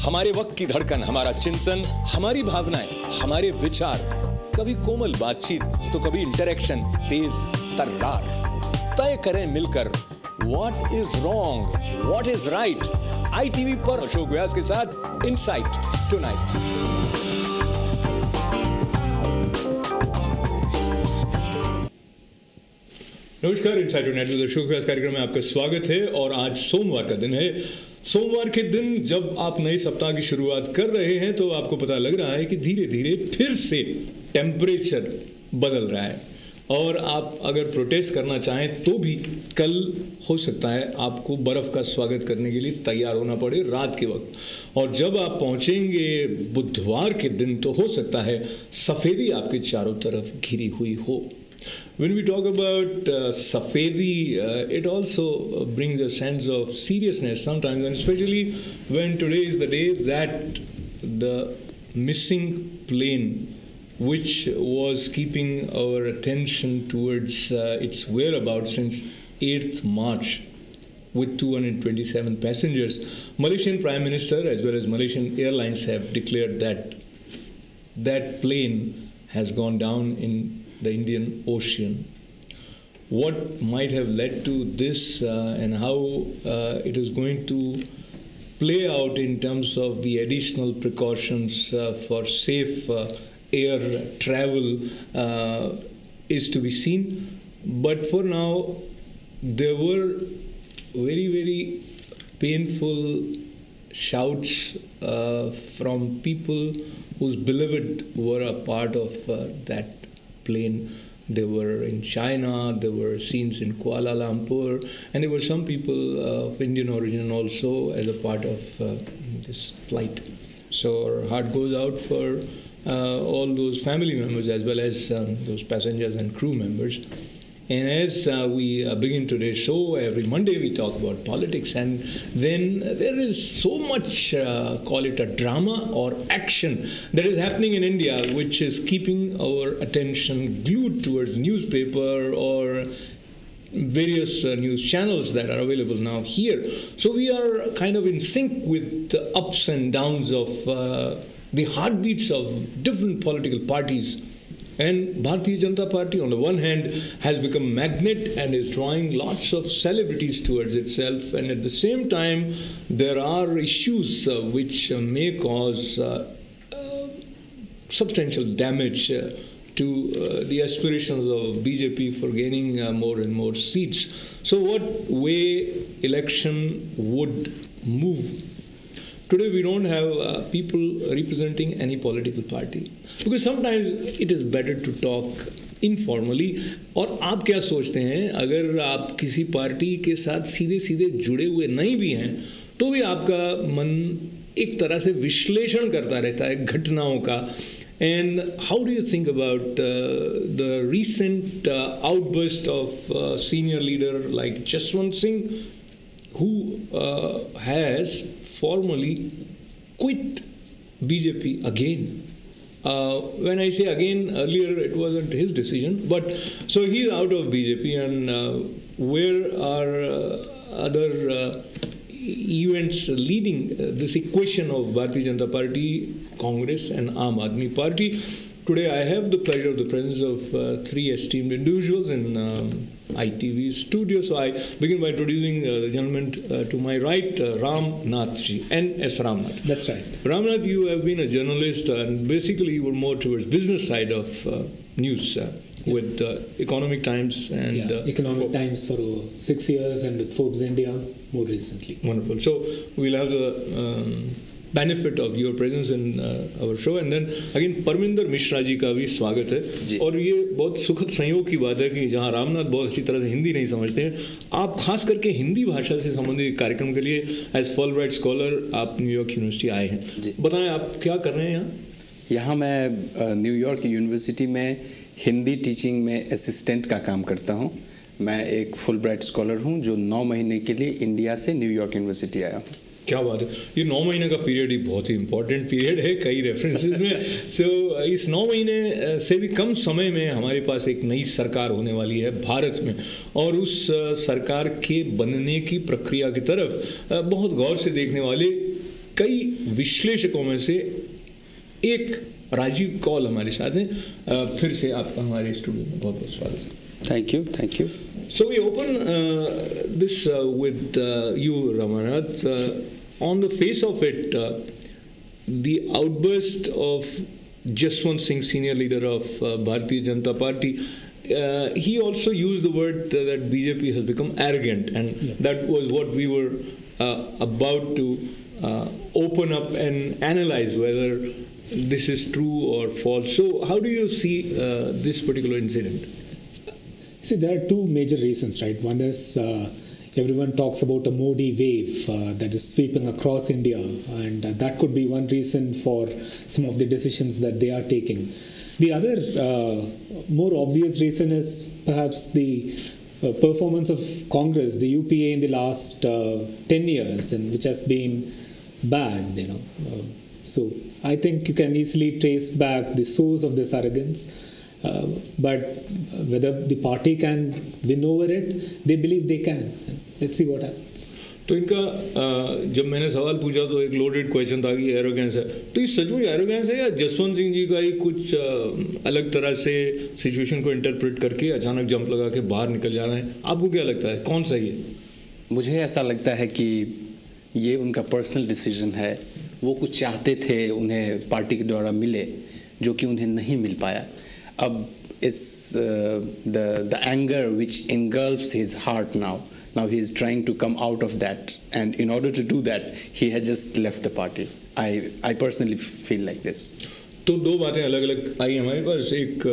हमारे वक्त की धड़कन, हमारा चिंतन, हमारी भावनाएं, हमारे विचार, कभी कोमल बातचीत तो कभी इंटरेक्शन तेज तर्रार। तय करें मिलकर what is wrong, what is right. ITV पर अशोक व्यास के साथ इनसाइट टुनाइट। नमस्कार, इनसाइट टुनाइट में अशोक व्यास कार्यक्रम में आपका स्वागत है। और आज सोमवार का दिन है। सोमवार के दिन जब आप नए सप्ताह की शुरुआत कर रहे हैं तो आपको पता लग रहा है कि धीरे धीरे फिर से टेम्परेचर बदल रहा है और आप अगर प्रोटेस्ट करना चाहें तो भी कल हो सकता है आपको बर्फ़ का स्वागत करने के लिए तैयार होना पड़े रात के वक्त। और जब आप पहुंचेंगे बुधवार के दिन तो हो सकता है सफ़ेदी आपके चारों तरफ घिरी हुई हो। When we talk about Safedi, it also brings a sense of seriousness sometimes, and especially when today is the day that the missing plane, which was keeping our attention towards its whereabouts since 8th March with 227 passengers, Malaysian Prime Minister as well as Malaysian Airlines have declared that that plane has gone down in the Indian Ocean. What might have led to this and how it is going to play out in terms of the additional precautions for safe air travel is to be seen. But for now, there were very, very painful shouts from people whose beloved were a part of that plane. They were in China, there were scenes in Kuala Lumpur, and there were some people of Indian origin also as a part of this flight. So our heart goes out for all those family members as well as those passengers and crew members. And as we begin today's show, every Monday we talk about politics, and then there is so much, call it a drama or action that is happening in India, which is keeping our attention glued towards newspaper or various news channels that are available now here. So we are kind of in sync with the ups and downs of the heartbeats of different political parties. And Bharatiya Janata Party, on the one hand, has become a magnet and is drawing lots of celebrities towards itself. And at the same time, there are issues which may cause substantial damage to the aspirations of BJP for gaining more and more seats. So what way election would move? Today we don't have people representing any political party because sometimes it is better to talk informally. और आप क्या सोचते हैं, अगर आप किसी party के साथ सीधे सीधे जुड़े हुए नहीं भी हैं तो भी आपका मन एक तरह से विश्लेषण करता रहता है घटनाओं का. And how do you think about the recent outburst of senior leader like Jaswant Singh, who has formally quit BJP again? When I say again, earlier it wasn't his decision, but so he's out of BJP, and where are other events leading this equation of Bharatiya Janata Party, Congress and Aam Aadmi Party? Today I have the pleasure of the presence of three esteemed individuals in ITV studio. So I begin by introducing the gentleman to my right, Ram Nath ji, N.S. Ramnath. That's right. Ramnath, you have been a journalist and basically you were more towards business side of news with Economic Times and Economic Times for 6 years and with Forbes India more recently. Wonderful. So we'll have the benefit of your presence in our show, and then again Parminder Mishra ji का भी स्वागत है. और ये बहुत सुखद संयोग की बात है कि जहाँ रामनाथ बहुत अच्छी तरह से हिंदी नहीं समझते हैं, आप खास करके हिंदी भाषा से संबंधित कार्यक्रम के लिए एज फुलब्राइट स्कॉलर आप न्यूयॉर्क यूनिवर्सिटी आए हैं. बताएं आप क्या कर रहे हैं यहाँ? यहाँ मैं न्यूयॉर्क यूनिवर्सिटी में हिंदी टीचिंग में असिस्टेंट का काम करता हूँ. मैं एक फुलब्राइट स्कॉलर हूँ जो 9 महीने के लिए इंडिया से न्यूयॉर्क यूनिवर्सिटी आया हूँ. क्या बात है, ये 9 महीने का पीरियड ही बहुत ही इंपॉर्टेंट पीरियड है कई रेफरेंसेस में. सो इस 9 महीने से भी कम समय में हमारे पास एक नई सरकार होने वाली है भारत में, और उस सरकार के बनने की प्रक्रिया की तरफ बहुत गौर से देखने वाले कई विश्लेषकों में से एक राजीव कौल हमारे साथ हैं। फिर से आपका हमारे स्टूडियो में बहुत बहुत स्वागत है। Thank you. So we open this with you, Ramanath. On the face of it, the outburst of Jaswant Singh, senior leader of Bharatiya Janata Party, he also used the word that BJP has become arrogant, and that was what we were about to open up and analyze whether this is true or false. So how do you see this particular incident? See, there are two major reasons, right? One is everyone talks about a Modi wave that is sweeping across India, and that could be one reason for some of the decisions that they are taking. The other more obvious reason is perhaps the performance of Congress, the UPA, in the last 10 years, and which has been bad, so I think you can easily trace back the source of this arrogance. But whether the party can win over it, they believe they can. Let's see what happens. तो इनका जब मैंने सवाल पूछा तो एक loaded question था कि एरोगेंस है, तो ये सचमुच एरोगेंस है या जसवंत सिंह जी का ही कुछ अलग तरह से सिचुएशन को इंटरप्रेट करके अचानक जंप लगा के बाहर निकल जाना है? आपको क्या लगता है, कौन सही है? मुझे ऐसा लगता है कि ये उनका पर्सनल डिसीजन है। वो कुछ चाहते थे, उन्हें पार्टी के द्वारा मिले, जो कि उन्हें नहीं मिल पाया। अब it's the anger which engulfs his heart now. Now he is trying to come out of that, and in order to do that, he has just left the party. I personally feel like this. तो दो बातें अलग अलग आई हमारे पास, एक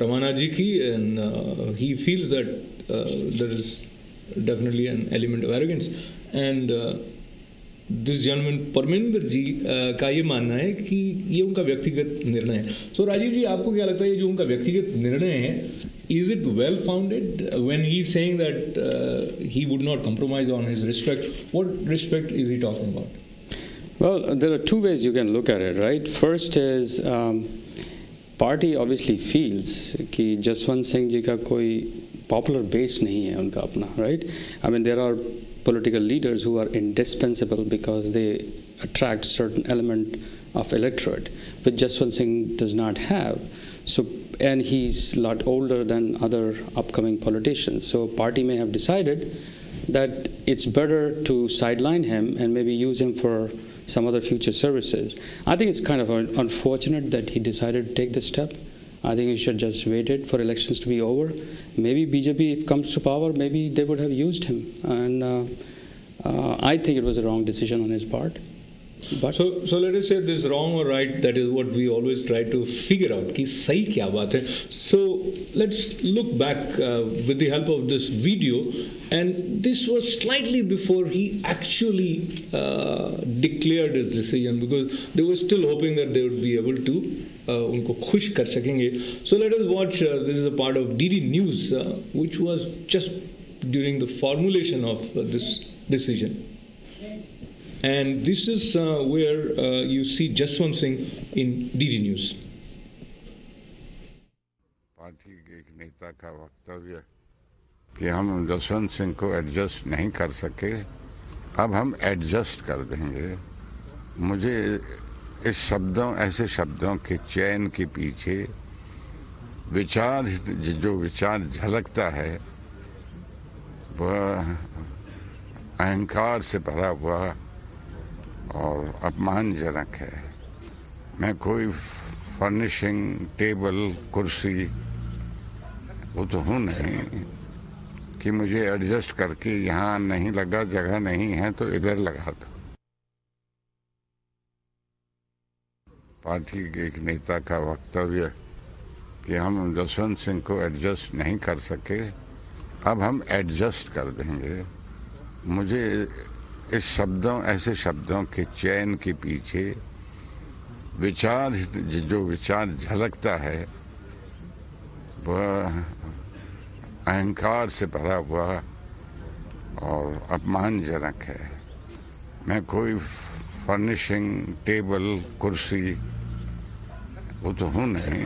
रमाना जी की, and he feels that there is definitely an element of arrogance, and this gentleman Parminder ji का ये मानना है कि ये उनका व्यक्तिगत निर्णय है। तो राजीव जी, आपको क्या लगता है ये जो उनका व्यक्तिगत निर्णय है, is it well founded when he is saying that he would not compromise on his respect? What respect is he talking about? Well, there are two ways you can look at it, right? First is party obviously feels कि जसवंत सिंह जी का कोई popular base नहीं है उनका अपना, right? I mean, there are political leaders who are indispensable because they attract certain element of electorate, which Jaswant Singh does not have. So, and he's a lot older than other upcoming politicians. So party may have decided that it's better to sideline him and maybe use him for some other future services. I think it's kind of unfortunate that he decided to take this step. I think he should just waited for elections to be over. Maybe BJP, if comes to power, maybe they would have used him. And I think it was a wrong decision on his part. But so let us say this wrong or right, that is what we always try to figure out कि सही क्या बात है. So let's look back with the help of this video, and this was slightly before he actually declared his decision, because they were still hoping that they would be able to उनको खुश कर सकेंगे. So let us watch, this is a part of DD News which was just during the formulation of this decision. And this is where you see Jaswant Singh in DD News. Party के एक नेता का वक्तव्य कि हम जसवंत सिंह को adjust नहीं कर सके, अब हम एडजस्ट कर देंगे। मुझे इस ऐसे शब्दों के चयन के पीछे जो विचार झलकता है वह अहंकार से भरा हुआ और अपमानजनक है। मैं कोई फर्निशिंग, टेबल, कुर्सी वो तो हूँ नहीं कि मुझे एडजस्ट करके यहाँ नहीं लगा, जगह नहीं है तो इधर लगा दो। पार्टी के एक नेता का वक्तव्य कि हम जसवंत सिंह को एडजस्ट नहीं कर सके, अब हम एडजस्ट कर देंगे। मुझे इस ऐसे शब्दों के चयन के पीछे जो विचार झलकता है वह अहंकार से भरा हुआ और अपमानजनक है। मैं कोई फर्निशिंग, टेबल, कुर्सी वो तो हूँ नहीं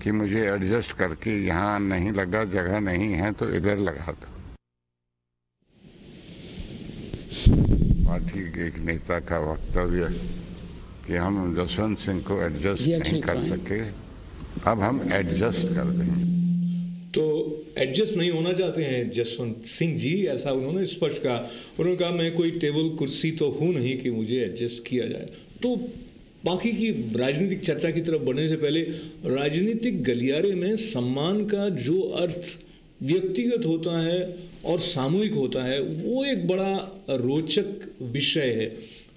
कि मुझे एडजस्ट करके यहाँ नहीं लगा, जगह नहीं है तो इधर लगा दो। पार्टी के एक नेता का वक्तव्य कि हम जसवंत सिंह को एडजस्ट नहीं कर सके, अब हम एडजस्ट कर देंगे। तो एडजस्ट नहीं होना चाहते हैं जसवंत सिंह जी, ऐसा उन्होंने स्पष्ट कहा। उन्होंने कहा मैं कोई टेबल कुर्सी तो हूँ नहीं कि मुझे एडजस्ट किया जाए। तो बाकी की राजनीतिक चर्चा की तरफ बढ़ने से पहले राजनीतिक गलियारे में सम्मान का जो अर्थ व्यक्तिगत होता है और सामूहिक होता है, वो एक बड़ा रोचक विषय है।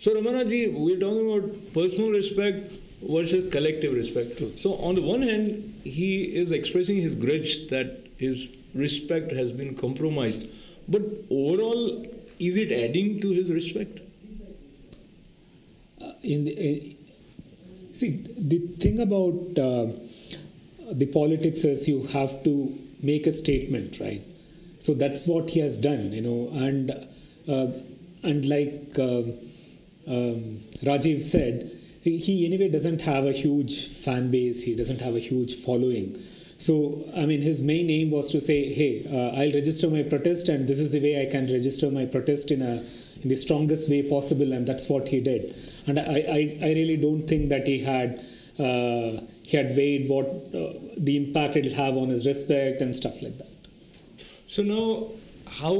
So Ramna ji, we are talking about personal respect versus collective respect. So on the one hand, he is expressing his grudge that his respect has been compromised. But overall, is it adding to his respect? See, the thing about the politics is you have to make a statement, right? So that's what he has done, you know, and like Rajiv said, he anyway doesn't have a huge fan base, he doesn't have a huge following. So, I mean, his main aim was to say, hey, I'll register my protest and this is the way I can register my protest in the strongest way possible, and that's what he did. And I really don't think that he had weighed what the impact it will have on his respect and stuff like that. So now, how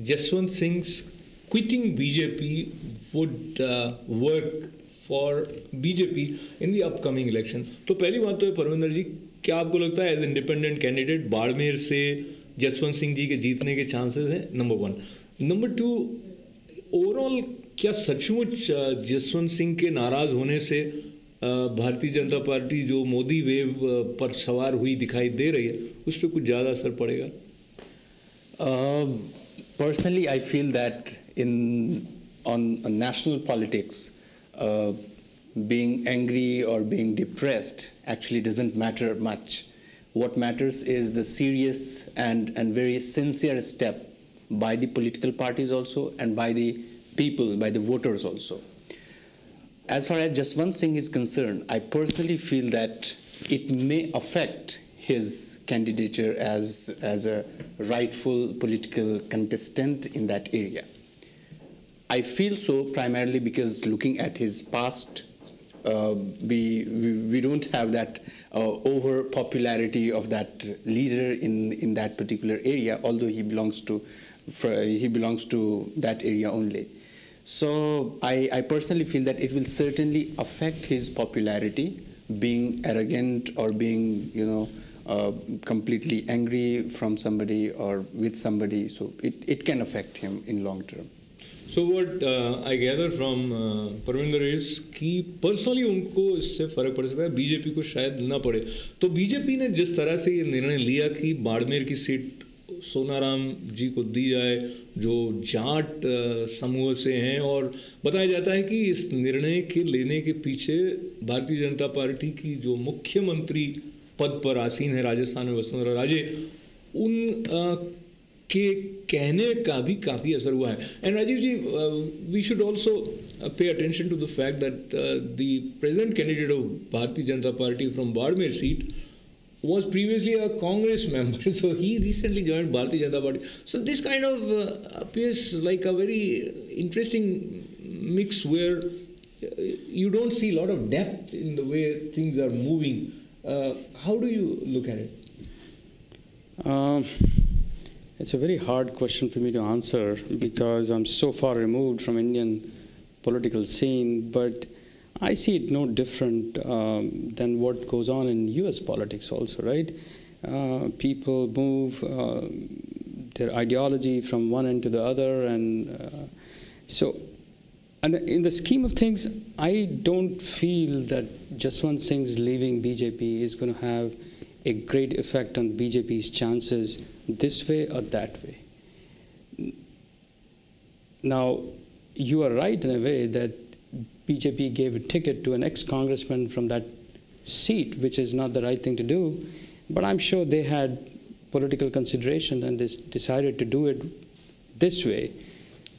Jaswant Singh's quitting BJP would work for BJP in the upcoming election? तो पहली बात तो है परविंदर जी, क्या आपको लगता है as independent candidate Barmer से जसवंत सिंह जी के जीतने के चांसेस हैं? नंबर 1. नंबर 2, ओवरऑल क्या सचमुच जसवंत सिंह के नाराज होने से भारतीय जनता पार्टी जो मोदी वेव पर सवार हुई दिखाई दे रही है, उस पर कुछ ज़्यादा असर पड़ेगा? Personally, I feel that on national politics, being angry or being depressed actually doesn't matter much. What matters is the serious and very sincere step by the political parties also, and by the people, by the voters also. As far as Jaswant Singh is concerned, I personally feel that it may affect his candidature as a rightful political contestant in that area. I feel so primarily because looking at his past, we don't have that over popularity of that leader in that particular area, although he belongs to that area only. So I personally feel that it will certainly affect his popularity, being arrogant or being, completely angry from somebody or with somebody. So it can affect him in long term. So what I gather from Parvinder is कि personally उनको इससे फर्क पड़ सकता है, BJP को शायद ना पड़े। तो बीजेपी ने जिस तरह से ये निर्णय लिया कि बाड़मेर की सीट सोनाराम जी को दी जाए, जो जाट समूह से हैं, और बताया जाता है कि इस निर्णय के लेने के पीछे भारतीय जनता पार्टी की जो मुख्यमंत्री पद पर आसीन है राजस्थान में वसुंधरा राजे, उन के कहने का भी काफ़ी असर हुआ है. And Rajiv ji, we should also pay attention to the fact that the present candidate of Bharatiya Janata Party from Badmer seat was previously a Congress member, so he recently joined Bharatiya Janata Party. So this kind of appears like a very interesting mix where you don't see a lot of depth in the way things are moving. How do you look at it? It's a very hard question for me to answer because I'm so far removed from Indian political scene, but I see it no different than what goes on in US politics also, right? People move their ideology from one end to the other, and and in the scheme of things, I don't feel that Jaswant Singh's leaving BJP is going to have a great effect on BJP's chances this way or that way. Now, you are right in a way that BJP gave a ticket to an ex-congressman from that seat, which is not the right thing to do, but I'm sure they had political consideration and they decided to do it this way.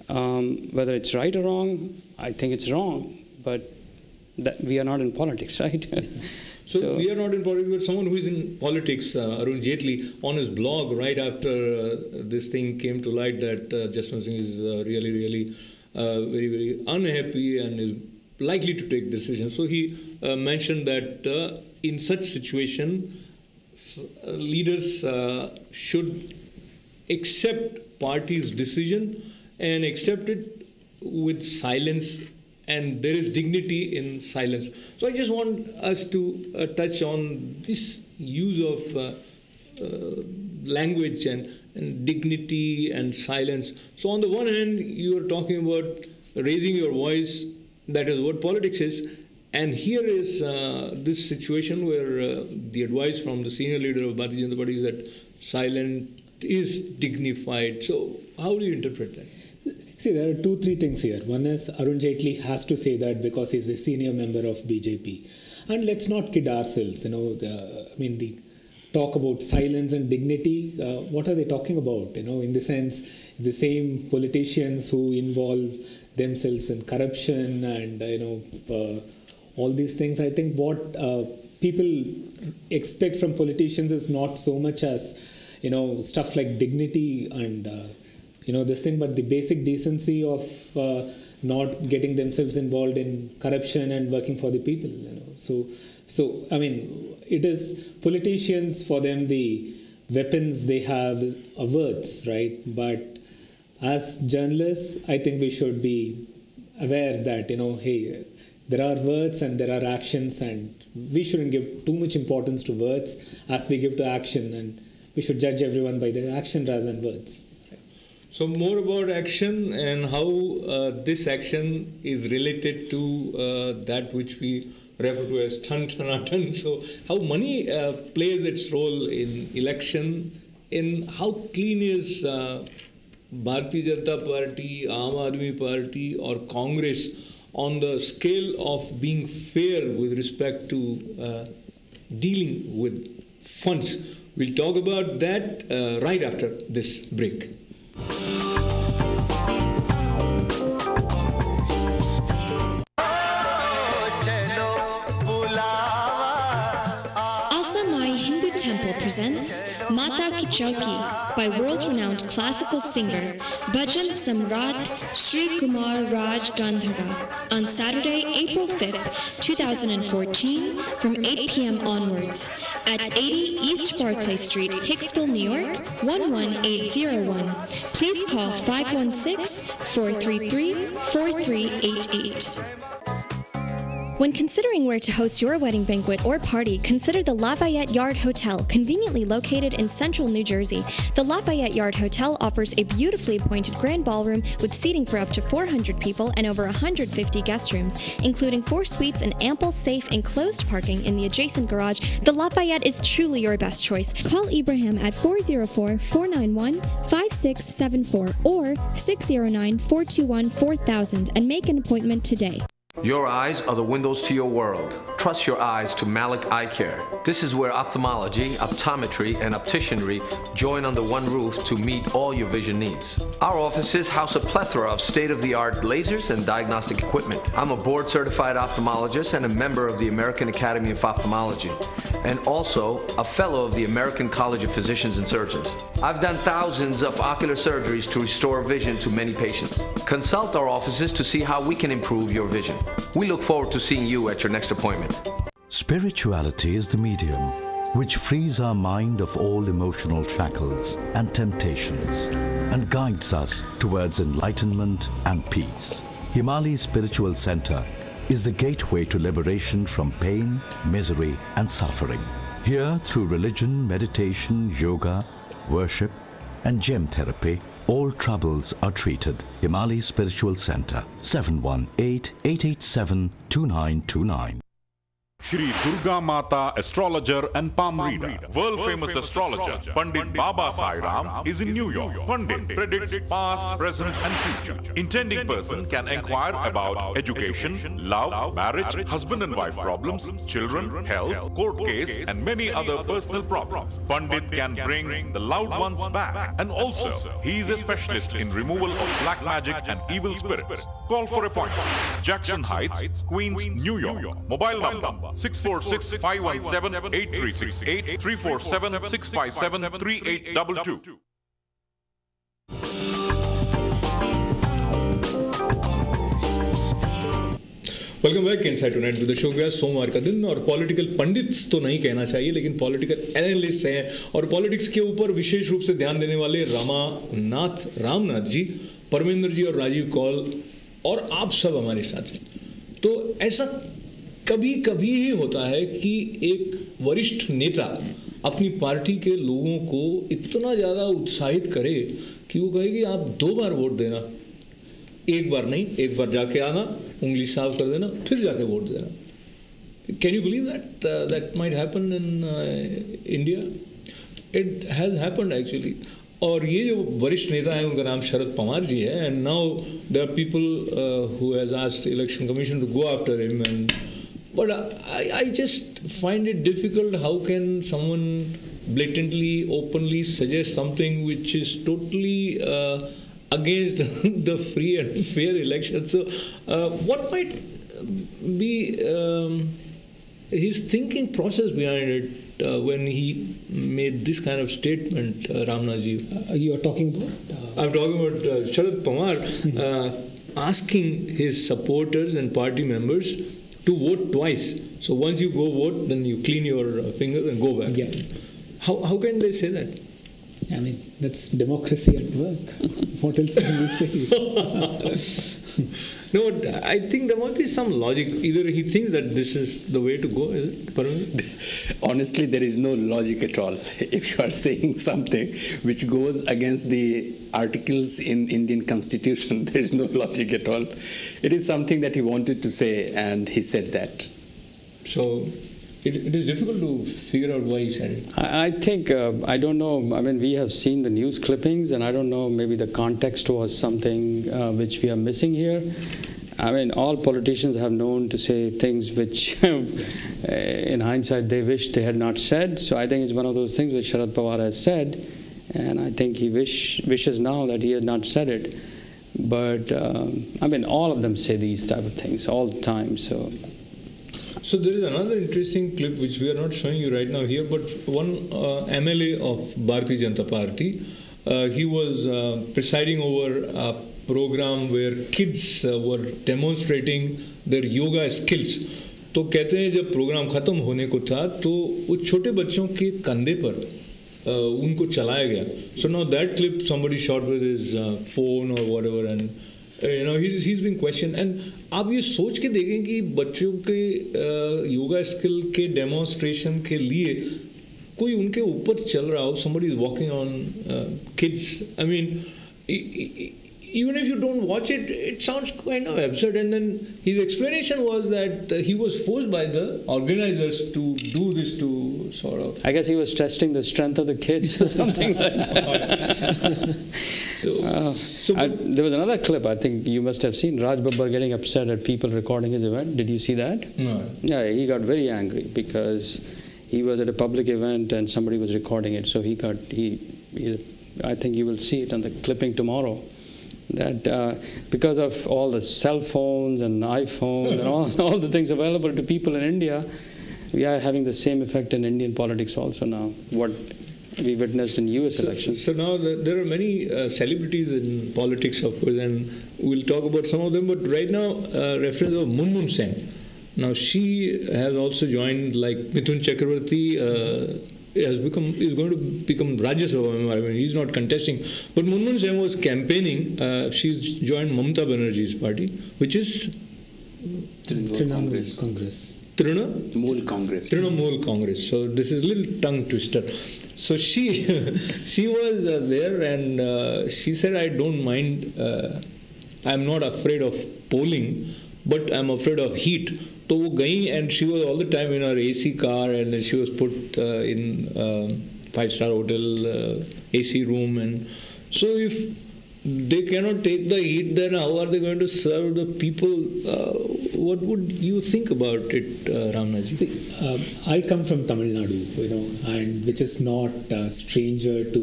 Whether it's right or wrong, I think it's wrong, but we are not in politics, right? So we are not in politics, but someone who is in politics, Arun Jaitley, on his blog right after this thing came to light that Jaswant Singh is really very, very unhappy and is likely to take decisions. So he mentioned that in such situation, leaders should accept party's decision and accept it with silence, and there is dignity in silence. So I just want us to touch on this use of language and dignity and silence. So on the one hand, you are talking about raising your voice, that is what politics is. And here is this situation where the advice from the senior leader of Bharatiya Janata Party is that silence is dignified. So how do you interpret that? See, there are 2-3 things here. One is Arun Jaitley has to say that because he's a senior member of BJP. And let's not kid ourselves, the talk about silence and dignity, what are they talking about? In the sense, it's the same politicians who involve themselves in corruption and, all these things. I think what people expect from politicians is not so much as, stuff like dignity and, this thing, but the basic decency of not getting themselves involved in corruption and working for the people, So, it is politicians, for them, the weapons they have are words, right? But as journalists, I think we should be aware that, hey, there are words and there are actions, and we shouldn't give too much importance to words as we give to action, and we should judge everyone by their action rather than words. So more about action and how this action is related to that which we refer to as Tan. So how money plays its role in election, in how clean is Bharatiya Janata Party, Aam Aadmi Party or Congress on the scale of being fair with respect to dealing with funds. We'll talk about that right after this break. Presents Mata Ki Chauki by world-renowned classical singer Bhajan Samrat Shri Kumar Raj Gandhara on Saturday, April 5th, 2014 from 8 p.m. onwards at 80 East Barclay Street, Hicksville, New York, 11801. Please call 516-433-4388. When considering where to host your wedding banquet or party, consider the Lafayette Yard Hotel, conveniently located in central New Jersey. The Lafayette Yard Hotel offers a beautifully appointed grand ballroom with seating for up to 400 people and over 150 guest rooms, including 4 suites and ample, safe, enclosed parking in the adjacent garage. The Lafayette is truly your best choice. Call Ibrahim at 404-491-5674 or 609-421-4000 and make an appointment today. Your eyes are the windows to your world. Trust your eyes to Malik Eye Care. This is where ophthalmology, optometry, and opticianry join under one roof to meet all your vision needs. Our offices house a plethora of state-of-the-art lasers and diagnostic equipment. I'm a board-certified ophthalmologist and a member of the American Academy of Ophthalmology, and also a fellow of the American College of Physicians and Surgeons. I've done thousands of ocular surgeries to restore vision to many patients. Consult our offices to see how we can improve your vision. We look forward to seeing you at your next appointment. Spirituality is the medium which frees our mind of all emotional shackles and temptations and guides us towards enlightenment and peace. Himali Spiritual Center is the gateway to liberation from pain, misery, and suffering. Here, through religion, meditation, yoga, worship, and gem therapy, all troubles are treated. Himali Spiritual Center, 718-887-2929. Shri Durga Mata astrologer and palm reader, world famous astrologer Pandit Baba Sai Ram is in New York. Pandit predicts past, present and future. Intending person can inquire about education, love, marriage, husband and wife problems, children, health, court case and many other personal problems. Pandit can bring the loved ones back, and also he is a specialist in removal of black magic and evil spirits. Call for appointment. Jackson Heights, Queens, New York. Mobile number 646-517-8368, 347-657-3822. Welcome back inside tonight with the show. सोमवार का दिन और political pandits तो नहीं कहना चाहिए, लेकिन political analyst हैं और पॉलिटिक्स के ऊपर विशेष रूप से ध्यान देने वाले रामनाथ जी, परमेंद्र जी और राजीव कौल और आप सब हमारे साथ हैं। तो ऐसा कभी कभी ही होता है कि एक वरिष्ठ नेता अपनी पार्टी के लोगों को इतना ज़्यादा उत्साहित करे कि वो कहे कि आप 2 बार वोट देना, एक बार नहीं, एक बार जाके आना, उंगली साफ कर देना, फिर जाके वोट देना। Can you believe that might happen in India? It has happened actually. और ये जो वरिष्ठ नेता है उनका नाम शरद पवार जी है, and now there are people who has asked election commission to go after him, and but I just find it difficult, how can someone blatantly, openly suggest something which is totally against the free and fair election. So, what might be his thinking process behind it when he made this kind of statement, Ramnath ji? You are talking about? I'm talking about Sharad Pawar asking his supporters and party members to vote twice. So once you go vote, then you clean your fingers and go back. Yeah. How can they say that? I mean, that's democracy at work. What else can we say? No, I think there must be some logic. Either he thinks that this is the way to go, is it? Honestly, there is no logic at all. If you are saying something which goes against the articles in Indian Constitution, there is no logic at all. It is something that he wanted to say, and he said that. So it is difficult to figure out why he said it. I think, I don't know, I mean, we have seen the news clippings, and I don't know, maybe the context was something which we are missing here. I mean, all politicians have known to say things which, in hindsight, they wish they had not said. So I think it's one of those things which Sharad Pawar has said, and I think he wishes now that he has not said it. But, I mean, all of them say these type of things all the time, So there is another interesting clip which we are not showing you right now here, but one MLA of Bharatiya Janata Party, he was presiding over a program where kids were demonstrating their yoga skills. तो कहते हैं जब programme ख़त्म होने को था तो वो छोटे बच्चों के कंधे पर उनको चलाया गया. So now that clip somebody shot with his phone or whatever, and you know he's being questioned. And आप ये सोच के देखें कि बच्चों के योगा स्किल के डेमोन्स्ट्रेशन के लिए कोई उनके ऊपर चल रहा हो, somebody is walking on kids. I mean, even if you don't watch it, it sounds kind of absurd. And then his explanation was that he was forced by the organizers to do this to sort of... I guess he was testing the strength of the kids or something like that. There was another clip, I think you must have seen, Raj Babbar getting upset at people recording his event. Did you see that? No. Yeah, he got very angry because he was at a public event and somebody was recording it. So I think you will see it on the clipping tomorrow. That because of all the cell phones and iPhone and all the things available to people in India, we are having the same effect in Indian politics also now, what we witnessed in US elections. So now there are many celebrities in politics, of course, and we'll talk about some of them, but right now, reference of Munmun Sen. Now she has also joined, like Mithun Chakravarti, is going to become Rajya Sabha member. I mean, he's not contesting. But Munmun Sen was campaigning. She's joined Mamata Banerjee's party, which is Trinamool Congress. Trinamool Congress. Trinamool Congress. So this is a little tongue twister. So she was there, and she said, "I don't mind. I'm not afraid of polling, but I'm afraid of heat." तो वो गई, and she was all the time in her AC car, and she was put in 5-star hotel AC room, and so if they cannot take the heat, then how are they going to serve the people? What would you think about it, Ramnath ji? I come from Tamil Nadu, and which is not a stranger to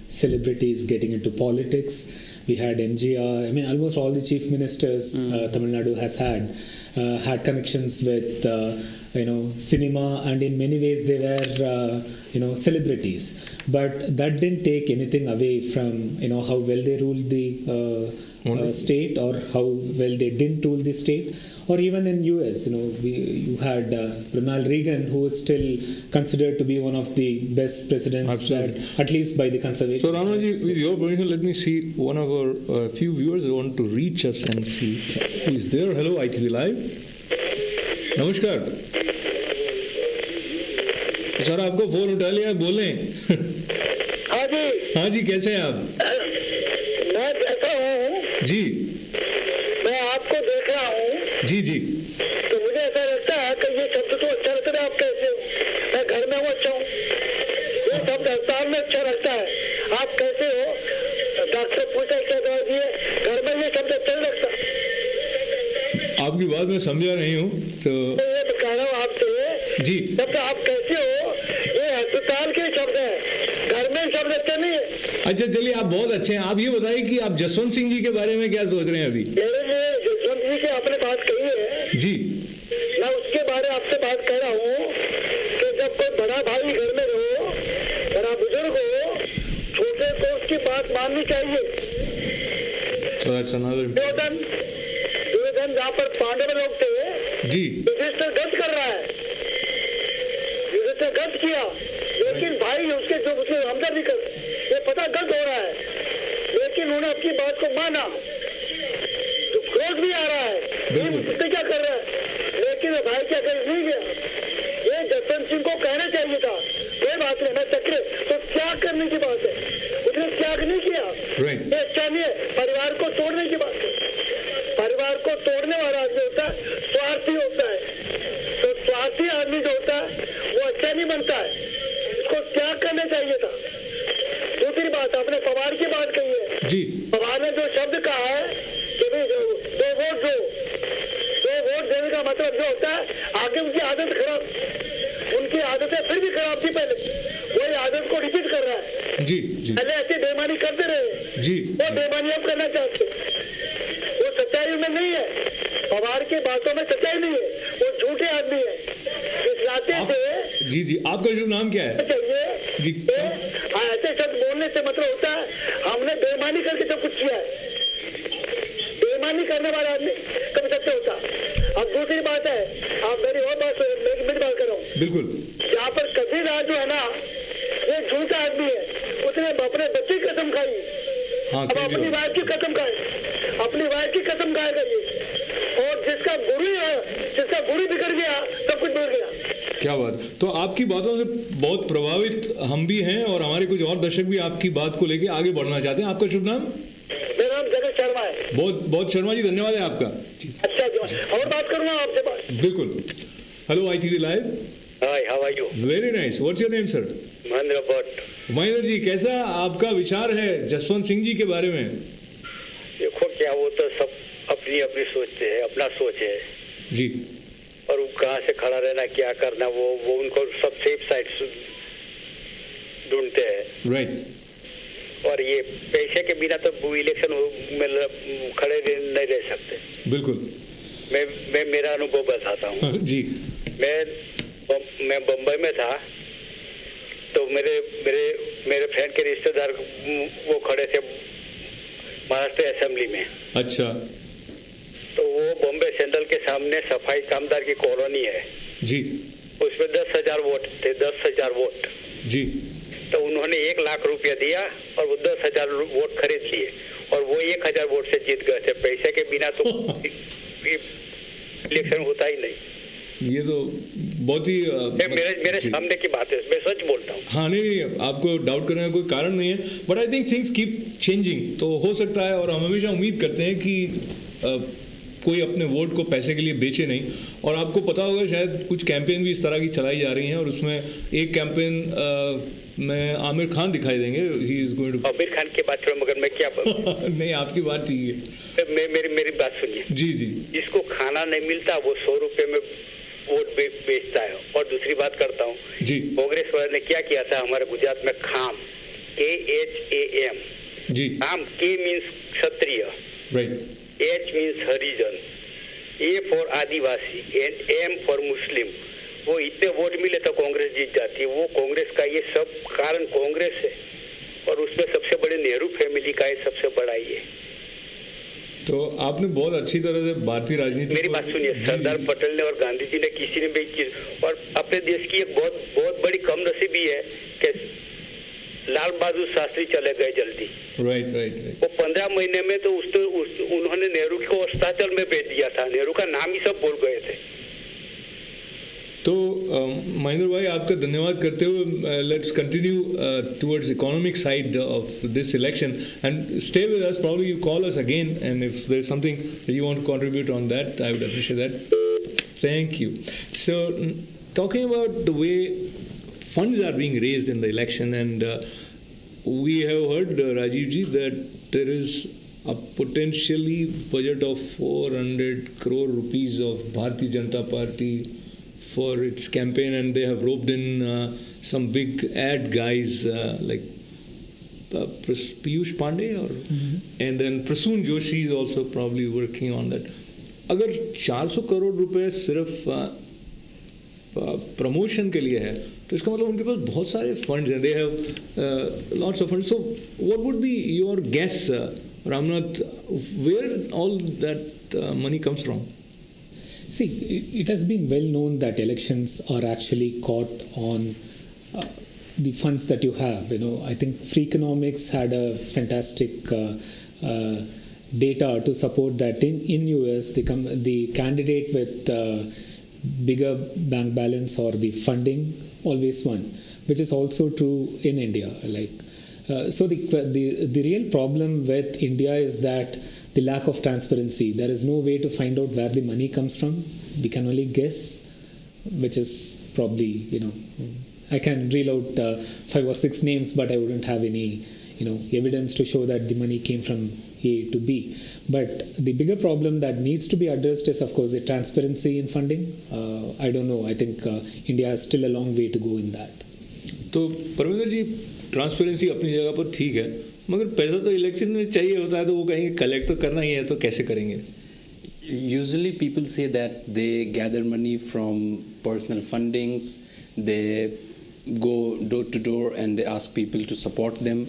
celebrities getting into politics. We had MGR. I mean, almost all the chief ministers Tamil Nadu has had connections with cinema, and in many ways they were celebrities. But that didn't take anything away from how well they ruled the state, or how well they didn't rule the state. Or even in US, you had Ronald Reagan, who is still considered to be one of the best presidents, that, at least by the conservatives. So Ramaji, with your permission, let me see one of our few viewers who want to reach us and see who is there. Hello, ITV Live. नमस्कार sir, आपको phone उठा लिया, बोलें। हाँ जी। हाँ जी, कैसे हैं आप? मैं कैसा हूँ जी? मैं आपको देख रहा हूँ। जी जी। तो मुझे ऐसा लगता है कि ये शब्द तो अच्छा लगता है। आप कैसे हो? मैं घर में हूँ, अच्छा हूँ। ये शब्द अस्पताल में अच्छा लगता है। आप कैसे हो? डॉक्टर पूछा क्या दवा दिए? घर में ये शब्द अच्छा नहीं लगता। आपकी बात मैं समझा नहीं हूँ, तो ये तो कह रहा हूँ आपसे जी। शब्द आप कैसे हो, ये अस्पताल के शब्द है, घर में शब्द अच्छे नहीं है। अच्छा चलिए, आप बहुत अच्छे हैं। आप ये बताइए कि आप जसवंत सिंह जी के बारे में क्या सोच रहे हैं अभी? जसवंत जी की आपने बात कही है जी, मैं उसके बारे में आपसे बात कर रहा हूँ कि जब कोई बड़ा भाई घर में हो, बड़ा बुजुर्ग हो, छोटे को उसकी बात माननी चाहिए। दुर्योधन जहाँ पर पांडव लोग थे जी, युधिष्ठिर गद्य कर रहा है, युधिष्ठिर गद्य किया, लेकिन भाई उसके जो उसने हमदर्दी कर, ये पता गद्य हो रहा है, लेकिन उन्होंने अपनी बात को माना। तो क्रोध भी आ रहा है, क्या कर रहा है, लेकिन भाई क्या कर नहीं गया। ये जसवंत सिंह को कहना चाहिए था, कोई बात नहीं, मैं चक्रे तो त्याग करने की बात है, उसने त्याग नहीं किया। ये अच्छा नहीं है, परिवार को तोड़ने की बात है। परिवार को तोड़ने वाला आदमी होता है स्वार्थी होता है, तो स्वार्थी आदमी जो होता है वो अच्छा नहीं बनता है, इसको त्याग करना चाहिए था। दूसरी बात, आपने पवार की बात कही है जी। पवार ने जो शब्द कहा है कि भाई दो वोट देने का मतलब जो होता है, आगे उनकी आदत खराब, उनकी आदतें फिर भी खराब थी पहले, वही आदत को रिपीट कर रहा है जी, जी। पहले ऐसी बेईमानी करते रहे जी, वो बेईमानी अब करना चाहते, वो सच्चाई में नहीं है। पवार की बातों में सच्चाई नहीं है, वो झूठे आदमी है। इस नाते से जी जी, आपका शुभ नाम क्या है? चाहिए ऐसे शब्द बोलने से मतलब होता है हमने बेईमानी करके सब कुछ किया है। बेईमानी करने वाला आदमी कभी सच्चा होता। अब दूसरी बात है, आप मेरी और बात बात कर रहा हूँ, बिल्कुल। यहाँ पर कबीर राज जो है ना, ये झूठा आदमी है, उसने अपने बच्चे की कसम खाई। हाँ, अब अपनी वाइफ की कसम खाए, अपनी वाइफ की कसम खाए करिए। और जिसका गुरु बिगड़ गया, सब कुछ बिगड़ गया। क्या बात। तो आपकी बातों से बहुत प्रभावित हम भी हैं, और हमारे कुछ और दर्शक भी आपकी बात को लेके आगे बढ़ना चाहते हैं। आपका शुभ नाम? मेरा नाम जगत शर्मा है। बहुत शर्मा जी, धन्यवाद है आपका। अच्छा जी, और बात करूंगा आपसे बात। बिल्कुल। Hello ITV live. Hi, how are you? Very nice. What's your name sir? Mahendra Bhatt. Mahendra ji, कैसा आपका विचार है जसवंत सिंह जी के बारे में? देखो क्या, वो तो सब अपनी अपनी सोचते हैं, अपना सोच है जी, और वो कहाँ से खड़ा रहना, क्या करना, वो उनको सब सेफ साइड ढूंढते हैं। राइट। और ये पैसे के बिना तो इलेक्शन में खड़े नहीं रह सकते। बिल्कुल। मैं मेरा अनुभव बताता हूँ जी। मैं बम्बई में था, तो मेरे फ्रेंड के रिश्तेदार वो खड़े थे महाराष्ट्र असेंबली में। अच्छा। तो वो बॉम्बे सेंट्रल के सामने सफाई कामदार की कॉलोनी है जी, उसमें 10,000 वोट थे, 10,000 वोट जी। तो उन्होंने 1 लाख रुपया दिया और वो 10,000 वोट खरीद लिए, और वो 1,000 वोट से जीत गए थे। पैसे के बिना तो इलेक्शन होता ही नहीं। ये तो बहुत ही मेरे सामने की बात है, मैं सच बोलता हूँ। हाँ, नहीं, आपको डाउट करने का कोई कारण नहीं है, but I think things keep changing, तो हो सकता है। और हम हमेशा उम्मीद करते हैं कि कोई अपने वोट को पैसे के लिए बेचे नहीं। और आपको पता होगा शायद कुछ कैंपेन भी इस तरह की चलाई जा रही हैं, और उसमें एक कैंपेन में आमिर खान दिखाई देंगे। He is going to. Aamir Khan की बात करो, मगर मैं क्या नहीं, आपकी बात ठीक है। मेरी बात सुनिए। जी जी। जिसको खाना नहीं मिलता वो 100 रुपए में वोट बेचता है। और दूसरी बात करता हूँ जी, कांग्रेस वाले ने क्या किया था हमारे गुजरात में, खाम, KHAM जी। Kham, K means Kshatriya, right, H means Harijan, A for Adivasi and M for Muslim. वो इतने वोट मिले तो कांग्रेस जीत जाती है। वो कांग्रेस का ये सब कारण कांग्रेस है, और उसमें सबसे बड़े नेहरू फैमिली का ये सबसे बड़ा ये। तो आपने बहुत अच्छी तरह से भारतीय राजनीति, मेरी बात सुनिए, सरदार पटेल ने और गांधी जी ने किसी ने भी चीज, और अपने देश की एक बहुत बड़ी कमनसीबी है कि लाल बहादुर शास्त्री चले गए जल्दी। राइट। वो 15 महीने में तो उन्होंने नेहरू को अस्ताचल में भेज दिया था, नेहरू का नाम ही सब बोल गए थे। तो महेंद्र भाई, आपका धन्यवाद करते हुए let's continue towards economic side of this election and stay with us, probably you call us again and if there is something you want to contribute on that, I would appreciate that. Thank you. So talking about the way funds are being raised in the election, and we have heard, Rajiv ji, that there is a potentially budget of 400 crore rupees of Bharatiya Janata Party for its campaign, and they have roped in some big ad guys like Piyush Pandey and then Prasoon Joshi is also probably working on that. अगर 400 करोड़ रुपए सिर्फ promotion के लिए है तो इसका मतलब उनके पास बहुत सारे फंड्स हैं, they have lots of funds. So what would be your guess, Ramnath, where all that money comes from? See, it has been well known that elections are actually caught on the funds that you have. I think Freakonomics had a fantastic data to support that. In US, the candidate with bigger bank balance or the funding always won, which is also true in India. So the real problem with India is that the lack of transparency. There is no way to find out where the money comes from. We can only guess, which is probably, I can reel out 5 or 6 names, but I wouldn't have any evidence to show that the money came from A to B. But the bigger problem that needs to be addressed is, of course, the transparency in funding. I don't know. I think India has still a long way to go in that. तो परमेंद्र जी, transparency अपनी जगह पर ठीक है, मगर पैसा तो election में चाहिए होता है, तो वो कहेंगे कलेक्ट तो करना ही है, तो कैसे करेंगे? Usually people say that they gather money from personal fundings, they go door to door and they ask people to support them.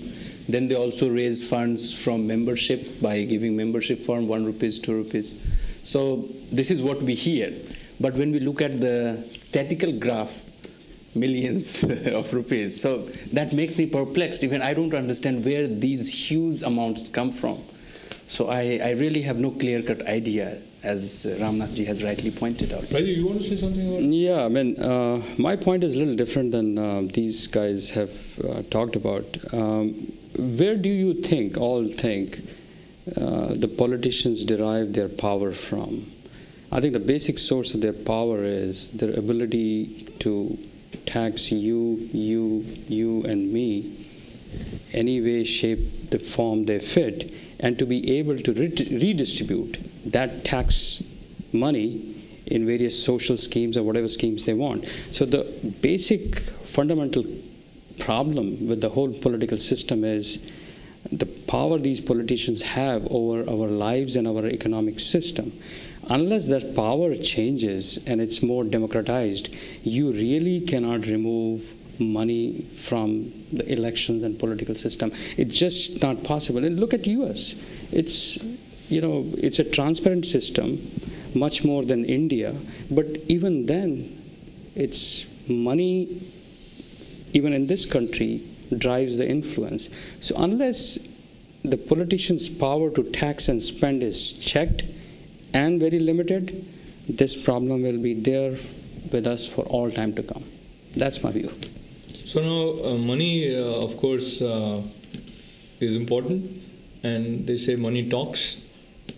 Then they also raise funds from membership by giving membership form, 1 rupees, 2 rupees. So this is what we hear. But when we look at the statistical graph, millions of rupees, so that makes me perplexed. Even I don't understand where these huge amounts come from. So I really have no clear-cut idea, as Ramnath ji has rightly pointed out. Rajiv, you want to say something about it? Yeah, I mean, my point is a little different than these guys have talked about. Where do you all think the politicians derive their power from? I think the basic source of their power is their ability to tax you and me any way, shape, the form they fit, and to be able to redistribute that tax money in various social schemes or whatever schemes they want. So the basic fundamental problem with the whole political system is the power these politicians have over our lives and our economic system. Unless that power changes and it's more democratized, you really cannot remove money from the elections and political system. It's just not possible. And look at US. It's a transparent system, much more than India. But even then, it's money, even in this country, drives the influence. So unless the politicians' power to tax and spend is checked and very limited, this problem will be there with us for all time to come. That's my view. So now money, of course, is important, and they say money talks,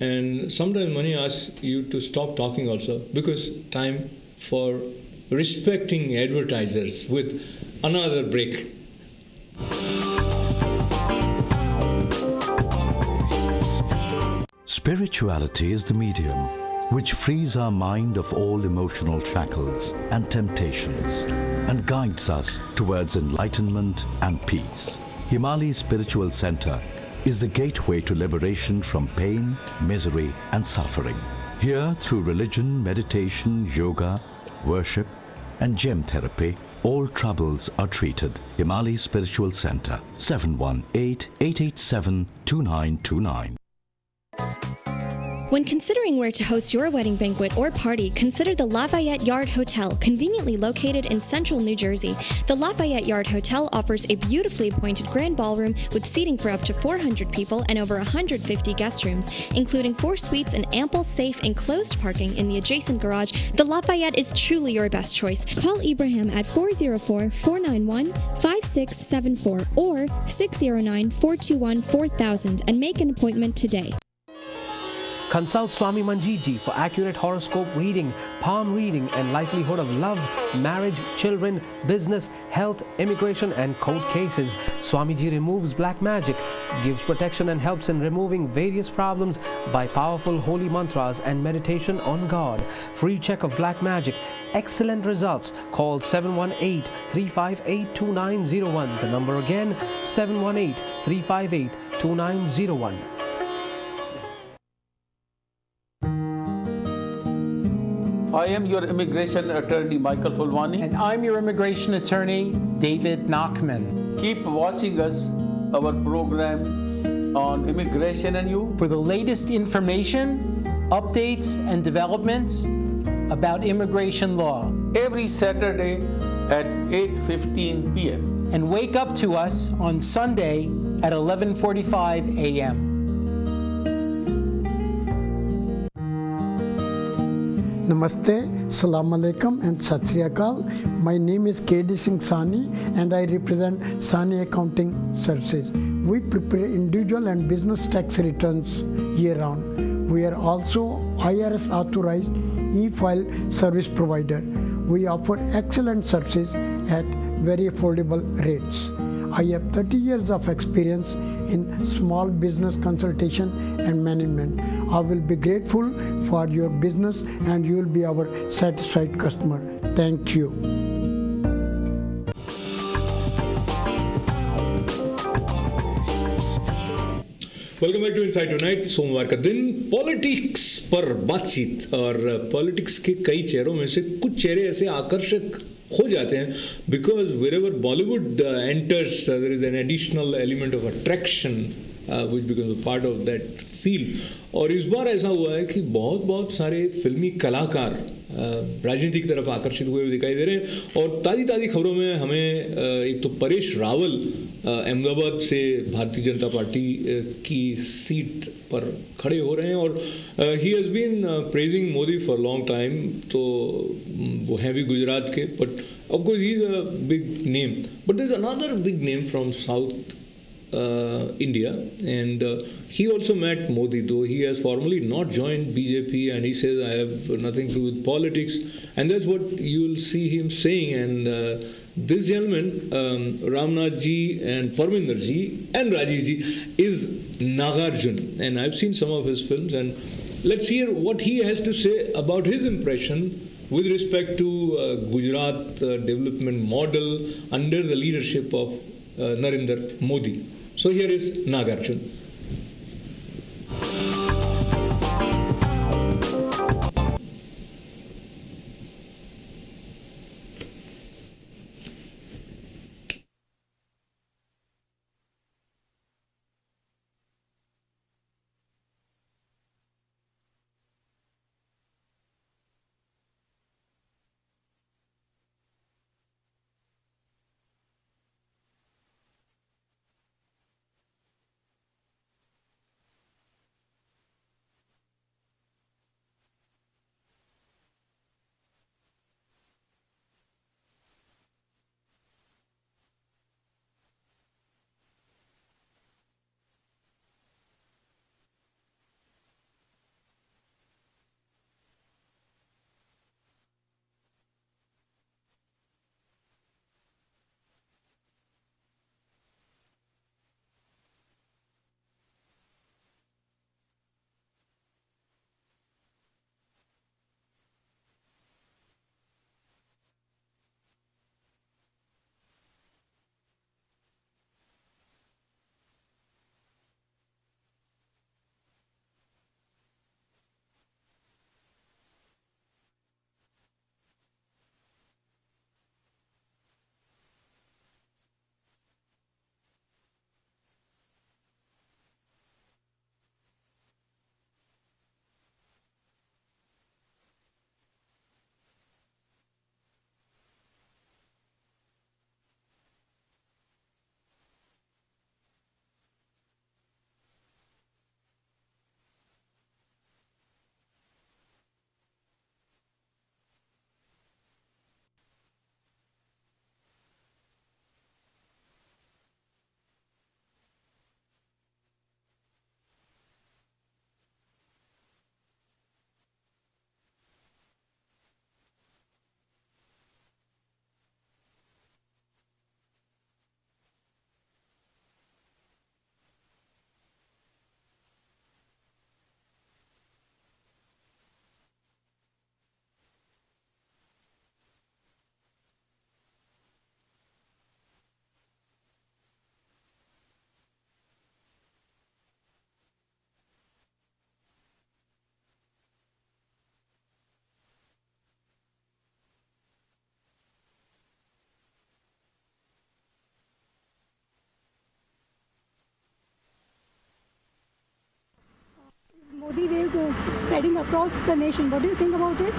and sometimes money asks you to stop talking also, because time for respecting advertisers with another break. Spirituality is the medium which frees our mind of all emotional shackles and temptations and guides us towards enlightenment and peace. Himali Spiritual Center is the gateway to liberation from pain, misery and suffering. Here, through religion, meditation, yoga, worship, and gem therapy, all troubles are treated. Himali Spiritual Center, 718-887-2929. When considering where to host your wedding banquet or party, consider the Lafayette Yard Hotel, conveniently located in central New Jersey. The Lafayette Yard Hotel offers a beautifully appointed grand ballroom with seating for up to 400 people and over 150 guest rooms, including 4 suites and ample, safe, enclosed parking in the adjacent garage. The Lafayette is truly your best choice. Call Ibrahim at 404-491-5674 or 609-421-4000 and make an appointment today. Consult Swami Manjeet Ji for accurate horoscope reading, palm reading, and likelihood of love, marriage, children, business, health, immigration, and court cases. Swamiji removes black magic, gives protection, and helps in removing various problems by powerful holy mantras and meditation on God. Free check of black magic. Excellent results. Call 718-358-2901. The number again, 718-358-2901. I am your immigration attorney, Michael Fulwani. And I'm your immigration attorney, David Nachman. Keep watching us, our program on immigration and you. For the latest information, updates, and developments about immigration law. Every Saturday at 8:15 p.m. And wake up to us on Sunday at 11:45 a.m. Namaste, Salam Alaikum and Sat Sri Akal. My name is K.D. Singh Sani and I represent Sani Accounting Services. We prepare individual and business tax returns year-round. We are also IRS authorized e-file service provider. We offer excellent services at very affordable rates. I have 30 years of experience in small business consultation and management. I will be grateful for your business and you will be our satisfied customer. Thank you. Welcome back to inside tonight. सोमवार का दिन politics पर बातचीत, और politics के कई चेहरों में से कुछ चेहरे ऐसे आकर्षक हो जाते हैं because wherever Bollywood enters, there is an additional element of attraction which becomes a part of that feel. और इस बार ऐसा हुआ है कि बहुत सारे फिल्मी कलाकार राजनीति की तरफ आकर्षित हुए दिखाई दे रहे हैं। और ताज़ी खबरों में हमें एक तो परेश रावल अहमदाबाद से भारतीय जनता पार्टी की सीट पर खड़े हो रहे हैं और he has been praising Modi for long time. तो वो हैं भी गुजरात के, but of course he is a big name, but there is another big name from south India, and he also met Modi, though he has formally not joined BJP, and he says I have nothing to do with politics, and that's what you will see him saying. And this gentleman, Ramnath ji and Parminder ji and Rajiv ji, is Nagarjun, and I've seen some of his films, and let's hear what he has to say about his impression with respect to Gujarat development model under the leadership of Narendra Modi. So here is Nagarjun. spreading across the nation. What do you think about it?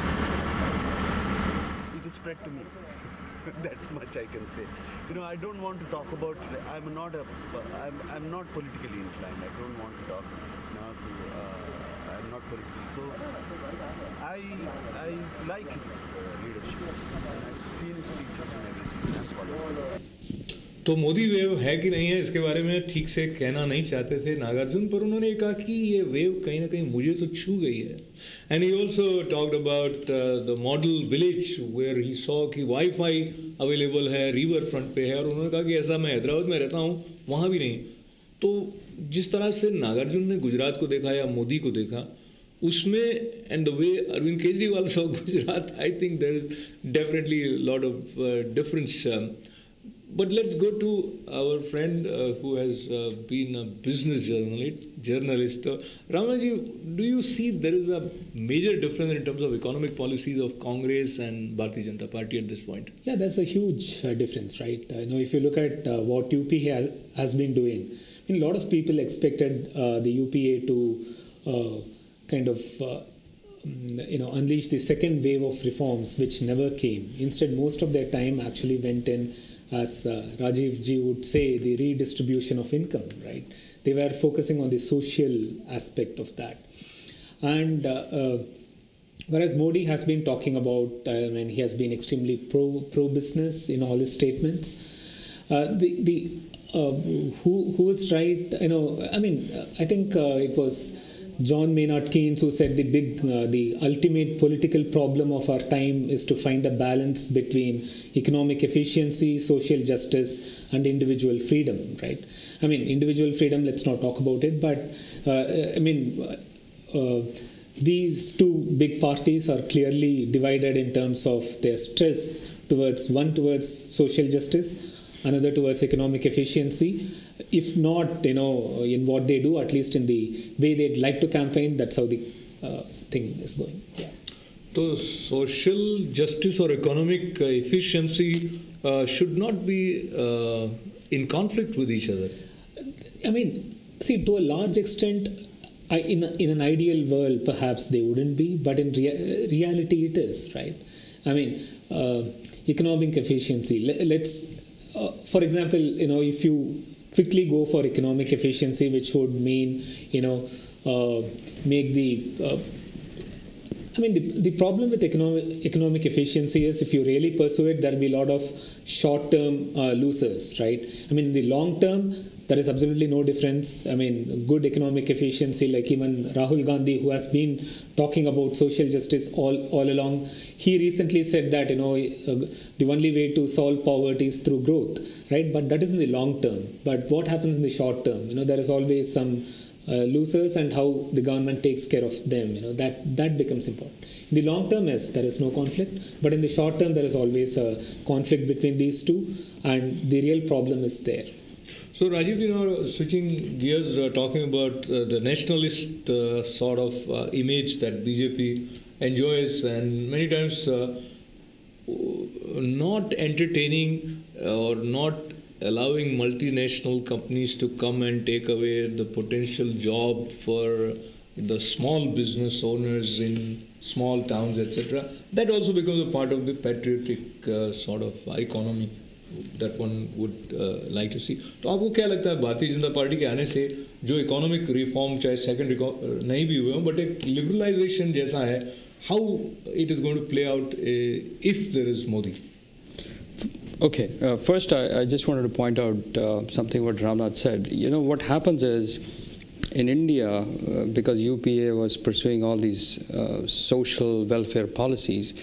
It is spread to me. That's much I can say. You know, I don't want to talk about. I'm not politically inclined. I don't want to talk now to. I'm not politically. So I like his leadership. I've seen his speeches and everything. That's what. तो Modi wave है कि नहीं है इसके बारे में ठीक से कहना नहीं चाहते थे नागार्जुन, पर उन्होंने कहा कि ये वेव कहीं ना कहीं मुझे तो छू गई है. And he also talked about the model village where he saw कि वाईफाई अवेलेबल है, रिवर फ्रंट पे है, और उन्होंने कहा कि ऐसा मैं हैदराबाद में रहता हूँ, वहाँ भी नहीं. तो जिस तरह से नागार्जुन ने गुजरात को देखा या मोदी को देखा, उसमें and the way Arvind Kejriwal saw Gujarat, I think there is definitely lot of difference. But let's go to our friend who has been a business journalist. Ramaji, do you see there is a major difference in terms of economic policies of Congress and Bharatiya Janata Party at this point? Yeah, that's a huge difference, right? If you look at what UP has been doing, a lot of people expected the UPA to kind of unleash the second wave of reforms, which never came. Instead, most of their time actually went in, as Rajiv ji would say, the redistribution of income, right? They were focusing on the social aspect of that. And whereas Modi has been talking about, and he has been extremely pro-business in all his statements, who is right, I think it was John Maynard Keynes who said the ultimate political problem of our time is to find a balance between economic efficiency, social justice, and individual freedom, right? Individual freedom, let's not talk about it, but these two big parties are clearly divided in terms of their stress towards social justice, another towards economic efficiency. If not, in what they do, at least in the way they'd like to campaign, that's how the thing is going. Yeah. So social justice or economic efficiency should not be in conflict with each other. See, to a large extent, in an ideal world, perhaps they wouldn't be, but in reality it is, right? Economic efficiency. Let's, for example, if you quickly go for economic efficiency, which would mean, make the problem with economic efficiency is if you really pursue it, there will be a lot of short-term losers, right? In the long term, there is absolutely no difference. Good economic efficiency, like even Rahul Gandhi, who has been talking about social justice all along, he recently said that, the only way to solve poverty is through growth, right? But that is in the long term. But what happens in the short term? There is always some losers, and how the government takes care of them, that becomes important. In the long term, yes, there is no conflict, but in the short term, there is always a conflict between these two, and the real problem is there. So Rajiv, switching gears, talking about the nationalist sort of image that BJP enjoys, and many times not entertaining or not allowing multinational companies to come and take away the potential job for the small business owners in small towns, etc. That also becomes a part of the patriotic sort of economy that one would like to see. तो आपको क्या लगता है Bharatiya Janata party के आने से जो economic reform चाहे सेकंड नहीं भी हुए हों, बट एक लिबरलाइजेशन जैसा है, how it is going to play out if there is Modi? Okay, first I just wanted to point out something what Ramnath said. What happens is in India, because UPA was pursuing all these social welfare policies,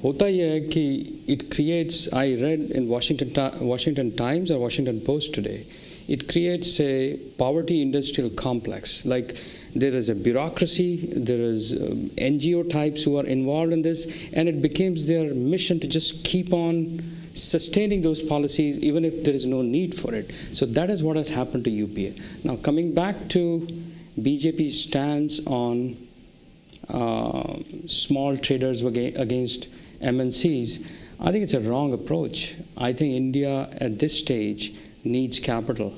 होता यह है कि it creates, I read in Washington Times or Washington Post today, it creates a poverty industrial complex. Like there is a bureaucracy, there is NGO types who are involved in this, and it becomes their mission to just keep on sustaining those policies even if there is no need for it. So that is what has happened to UPA. Now coming back to BJP's stance on small traders against MNCs, I think it's a wrong approach. I think India at this stage needs capital,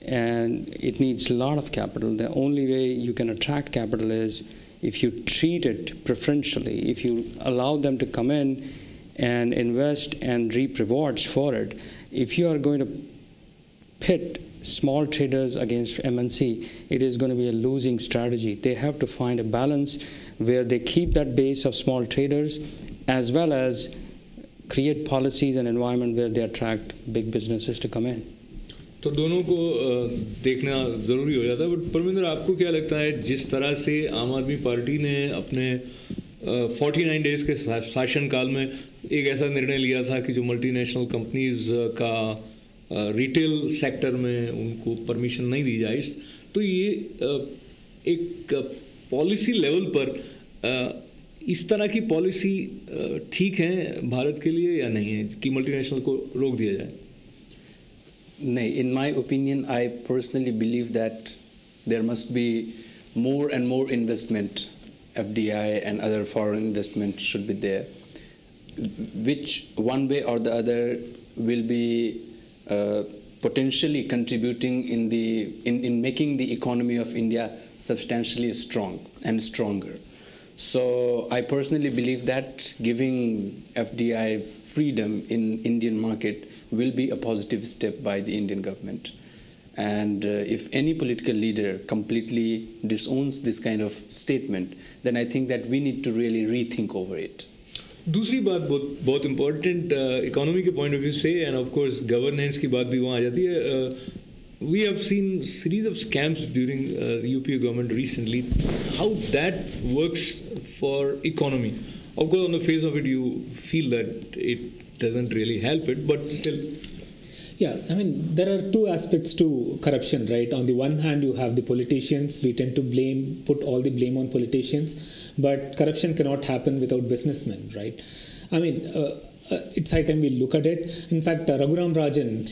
and it needs a lot of capital. The only way you can attract capital is if you treat it preferentially, if you allow them to come in and invest and reap rewards for it, if you are going to pit small traders against MNC, it is going to be a losing strategy. They have to find a balance where they keep that base of small traders as well as create policies and environment where they attract big businesses to come in. तो दोनों को देखना ज़रूरी हो जाता है. But Parminder, आपको क्या लगता है जिस तरह से आम आदमी पार्टी ने अपने 49 डेज़ के शासनकाल में एक ऐसा निर्णय लिया था कि जो मल्टीनेशनल कंपनीज का रिटेल सेक्टर में उनको परमिशन नहीं दी जाए, तो ये एक पॉलिसी लेवल पर इस तरह की पॉलिसी ठीक है भारत के लिए या नहीं है कि मल्टीनेशनल को रोक दिया जाए? नहीं, in my opinion, I personally believe that there must be more and more investment, FDI and other foreign investment should be there, which one way or the other will be potentially contributing in making the economy of India substantially strong and stronger. So I personally believe that giving FDI freedom in Indian market will be a positive step by the Indian government. And if any political leader completely disowns this kind of statement, then I think that we need to really rethink over it. दूसरी बात बहुत important economy के point of view से end of course governance की बात भी वहाँ आ जाती है. We have seen series of scams during UPA government recently. How that works for economy? Of course, on the face of it, you feel that it doesn't really help it, but still. Yeah, I mean, there are two aspects to corruption, right? On the one hand, you have the politicians. We tend to put all the blame on politicians, but corruption cannot happen without businessmen, right? I mean, it's high time we look at it. In fact, Raghuram Rajan,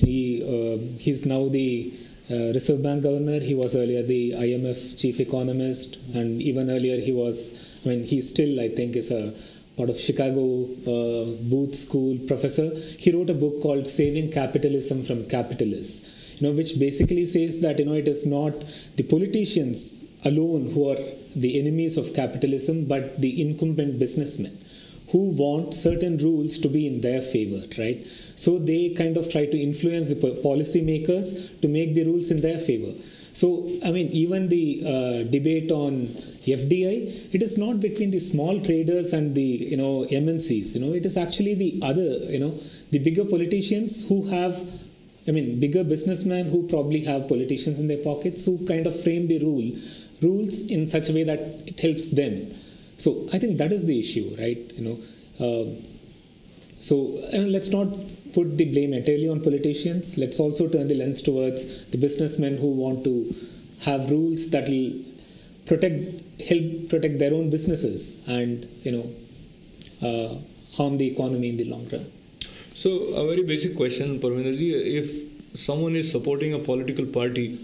he's now the Reserve Bank governor. He was earlier the IMF chief economist, and even earlier he still, I think, is a part of Chicago Booth School professor. He wrote a book called Saving Capitalism from Capitalists, which basically says that, it is not the politicians alone who are the enemies of capitalism, but the incumbent businessmen who want certain rules to be in their favor, right? So they kind of try to influence the policy makers to make the rules in their favor. So, I mean, even the debate on FDI, it is not between the small traders and the, MNCs, it is actually the other, the bigger politicians who have, bigger businessmen who probably have politicians in their pockets who kind of frame the rules in such a way that it helps them. So I think that is the issue, right? Let's not put the blame entirely on politicians. Let's also turn the lens towards the businessmen who want to have rules that will help protect their own businesses and harm the economy in the long run. So a very basic question, Parminder ji, if someone is supporting a political party,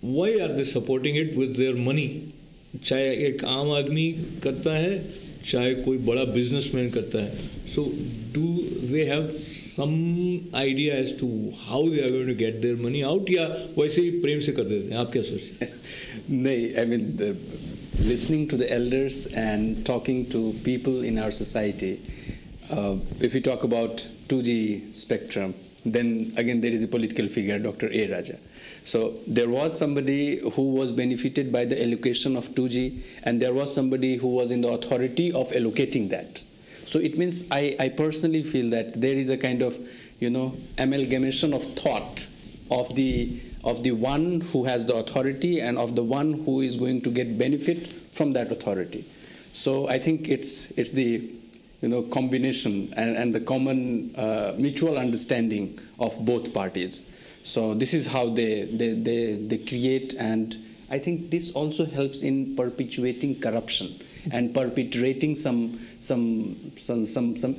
why are they supporting it with their money? चाहे एक आम आदमी करता है, चाहे कोई बड़ा businessman करता है. So do they have some idea as to how they are going to get their money out, या वैसे ही प्रेम से कर देते हैं? आप क्या सोचते हैं? नहीं, I mean, listening to the elders and talking to people in our society, if we talk about 2G spectrum, then again there is a political figure, Dr. A. Raja. So there was somebody who was benefited by the allocation of 2G, and there was somebody who was in the authority of allocating that. So it means I personally feel that there is a kind of, amalgamation of thought of the one who has the authority and of the one who is going to get benefit from that authority. So I think it's the combination and the common mutual understanding of both parties. So this is how they create, and I think this also helps in perpetuating corruption and perpetrating some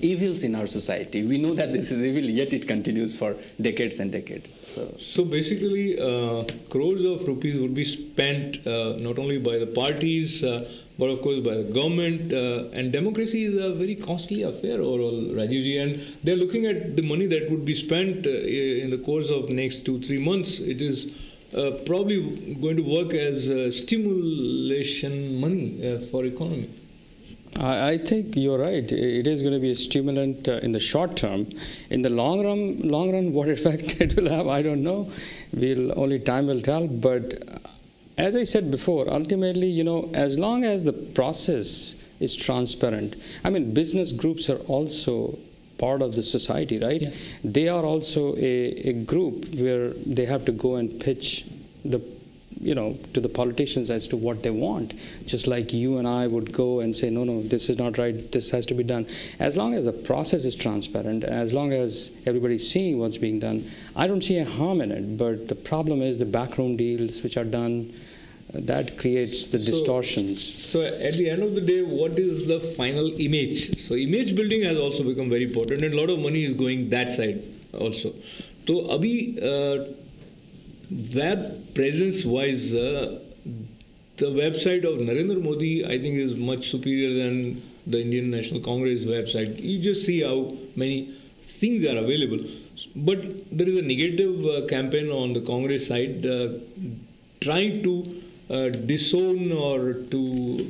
evils in our society. We know that this is evil, yet it continues for decades and decades. So basically, crores of rupees would be spent not only by the parties, but of course by the government, and democracy is a very costly affair overall, Rajivji, and they're looking at the money that would be spent in the course of next 2-3 months. It is probably going to work as stimulation money for economy. I think you're right. It is going to be a stimulant in the short term. In the long run, what effect it will have, I don't know. Only time will tell. But as I said before, ultimately, as long as the process is transparent, I mean, business groups are also part of the society, right? Yeah. They are also a group where they have to go and pitch to the politicians as to what they want. Just like you and I would go and say, no, this is not right, this has to be done. As long as the process is transparent, as long as everybody's seeing what's being done, I don't see a harm in it. But the problem is the backroom deals which are done, that creates the distortions. So at the end of the day, what is the final image? So image building has also become very important, and a lot of money is going that side also. So abhi web presence wise, the website of Narendra Modi, I think, is much superior than the Indian National Congress website. You just see how many things are available. But there is a negative campaign on the Congress side trying to disown or to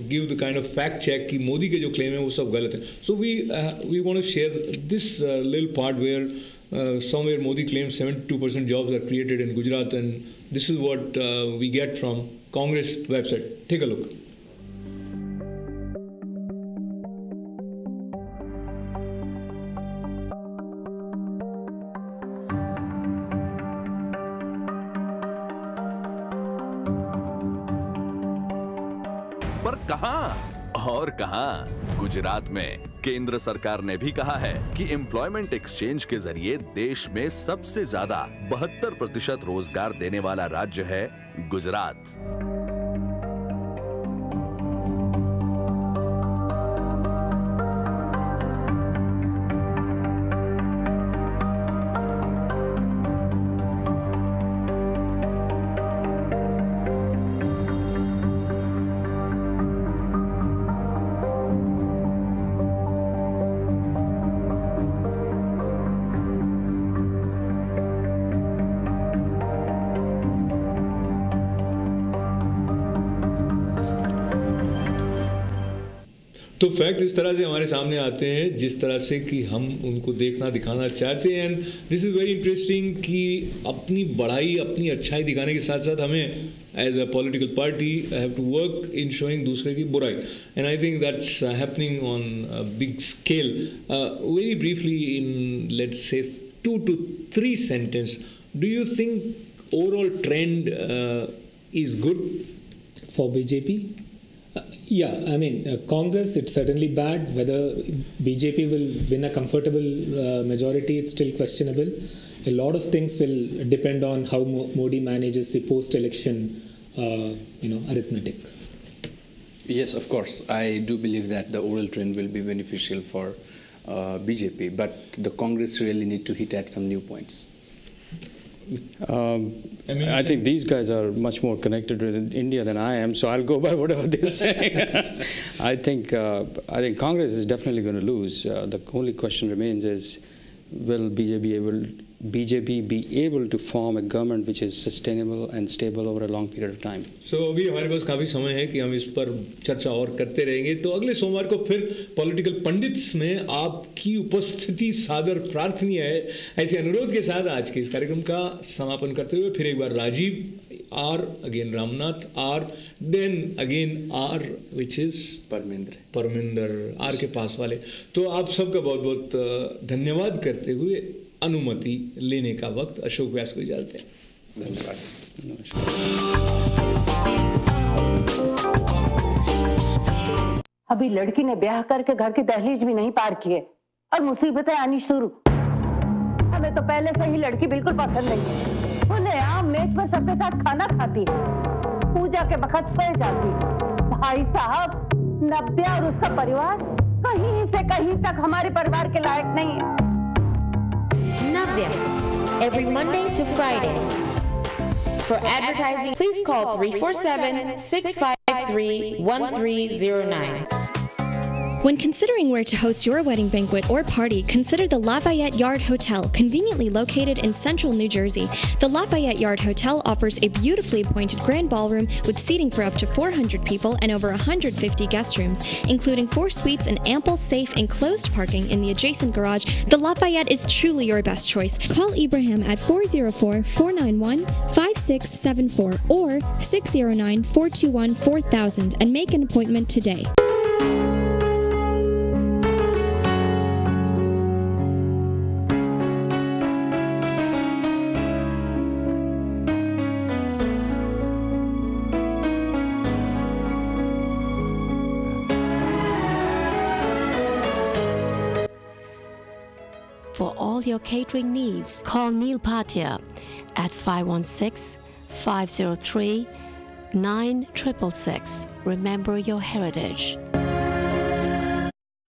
give the kind of fact check कि मोदी के जो claim है वो सब गलत है. So we want to share this little part where somewhere Modi claims 72% jobs are created in Gujarat, and this is what we get from Congress website. Take a look. पर कहां और कहां, गुजरात में केंद्र सरकार ने भी कहा है कि एम्प्लॉयमेंट एक्सचेंज के जरिए देश में सबसे ज्यादा 72% रोजगार देने वाला राज्य है गुजरात। तो फैक्ट इस तरह से हमारे सामने आते हैं जिस तरह से कि हम उनको देखना दिखाना चाहते हैं, and this is very interesting कि अपनी बढ़ाई अपनी अच्छाई दिखाने के साथ साथ हमें as a political party have to work in showing दूसरे की बुराई, and I think that's happening on big scale. Very briefly in let's say 2 to 3 sentences, do you think overall trend is good for BJP? Yeah, I mean, Congress, it's certainly bad. Whether BJP will win a comfortable majority, it's still questionable. A lot of things will depend on how Modi manages the post-election, arithmetic. Yes, of course. I do believe that the overall trend will be beneficial for BJP, but the Congress really need to hit at some new points. I think these guys are much more connected with India than I am, so I'll go by whatever they say. I think Congress is definitely going to lose. The only question remains is, will BJP be able to form a government which is sustainable and stable over a long period of time? So अभी हमारे पास काफ़ी समय है कि हम इस पर चर्चा और करते रहेंगे. तो अगले सोमवार को फिर पॉलिटिकल पंडित्स में आपकी उपस्थिति सादर प्रार्थनीय है. ऐसे अनुरोध के साथ आज के इस कार्यक्रम का समापन करते हुए फिर एक बार Rajiv R, again Ramnath R, then again R, which is Parminder R के पास वाले. तो आप सबका बहुत बहुत धन्यवाद करते हुए अनुमति लेने का वक्त अशोक व्यास को इजाजत है. धन्यवाद. अभी लड़की ने ब्याह करके घर की दहलीज भी नहीं पार किए और मुसीबतें आनी शुरू. हमें तो पहले से ही लड़की बिल्कुल पसंद नहीं है. खुलेआम मेज पर सबके साथ खाना खाती है, पूजा के वक्त सोए जाती है. भाई साहब, नव्या और उसका परिवार कहीं से कहीं तक हमारे परिवार के लायक नहीं है. Navya, every Monday to Friday. For advertising, please call 347-653-1309. When considering where to host your wedding banquet or party, consider the Lafayette Yard Hotel, conveniently located in central New Jersey. The Lafayette Yard Hotel offers a beautifully appointed grand ballroom with seating for up to 400 people and over 150 guest rooms, including 4 suites and ample, safe, enclosed parking in the adjacent garage. The Lafayette is truly your best choice. Call Ibrahim at 404-491-5674 or 609-421-4000 and make an appointment today. For all your catering needs, call Neil Patia at 516-503-9666. Remember your heritage.